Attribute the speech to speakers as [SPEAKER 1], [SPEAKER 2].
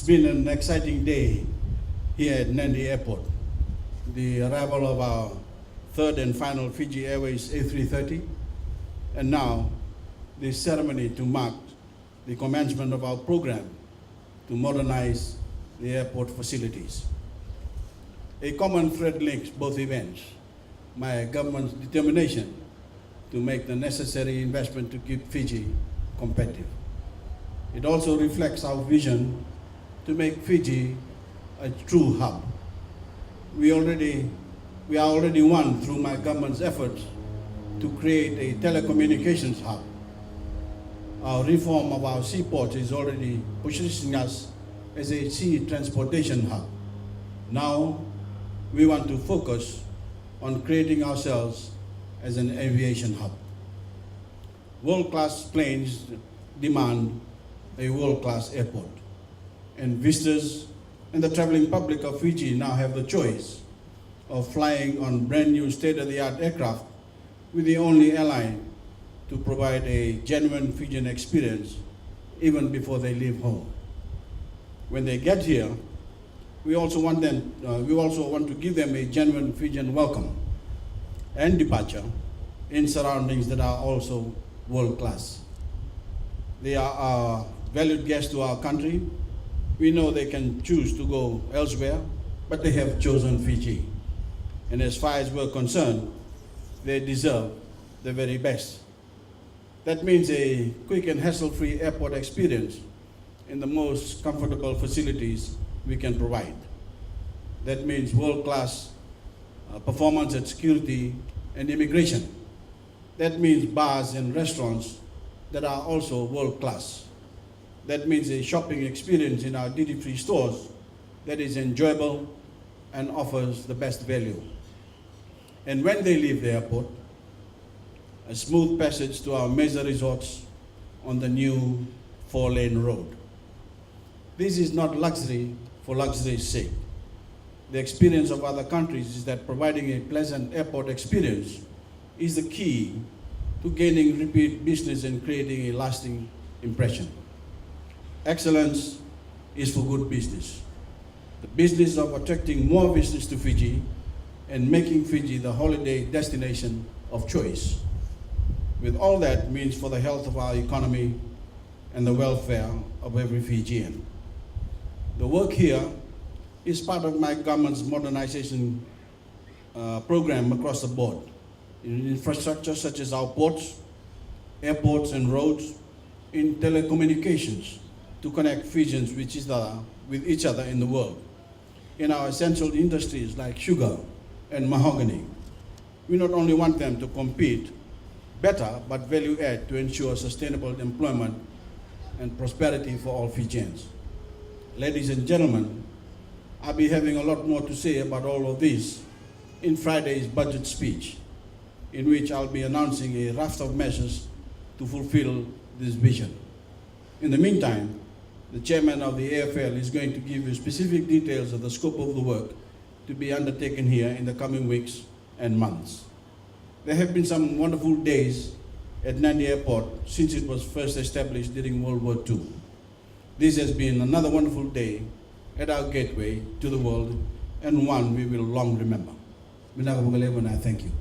[SPEAKER 1] been an exciting day here at Nadi Airport. The arrival of our third and final Fiji Airways A330, and now the ceremony to mark the commencement of our program to modernize the airport facilities. A common thread links both events: my government's determination to make the necessary investment to keep Fiji competitive. It also reflects our vision to make Fiji a true hub. We are already one through my government's efforts to create a telecommunications hub. Our reform of our seaports is already positioning us as a sea transportation hub. Now, we want to focus on creating ourselves as an aviation hub. World-class planes demand a world-class airport, and visitors and the traveling public of Fiji now have the choice of flying on brand new state-of-the-art aircraft with the only airline to provide a genuine Fijian experience even before they leave home. When they get here, we also want to give them a genuine Fijian welcome and departure in surroundings that are also world-class. They are our valued guests to our country. We know they can choose to go elsewhere, but they have chosen Fiji. And as far as we're concerned, they deserve the very best. That means a quick and hassle-free airport experience in the most comfortable facilities we can provide. That means world-class performance at security and immigration. That means bars and restaurants that are also world-class. That means a shopping experience in our duty-free stores that is enjoyable and offers the best value. And when they leave the airport, a smooth passage to our major resorts on the new 4-lane road. This is not luxury for luxury's sake. The experience of other countries is that providing a pleasant airport experience is the key to gaining repeat business and creating a lasting impression. Excellence is for good business. The business of attracting more business to Fiji and making Fiji the holiday destination of choice. With all that means for the health of our economy and the welfare of every Fijian. The work here is part of my government's modernization program across the board. In infrastructure such as our ports, airports and roads, in telecommunications to connect Fijians with each other in the world, in our essential industries like sugar and mahogany. We not only want them to compete better, but value add to ensure sustainable employment and prosperity for all Fijians. Ladies and gentlemen, I'll be having a lot more to say about all of this in Friday's budget speech, in which I'll be announcing a raft of measures to fulfill this vision. In the meantime, the chairman of the AFL is going to give you specific details of the scope of the work to be undertaken here in the coming weeks and months. There have been some wonderful days at Nadi Airport since it was first established during World War II. This has been another wonderful day at our gateway to the world, and one we will long remember. I thank you.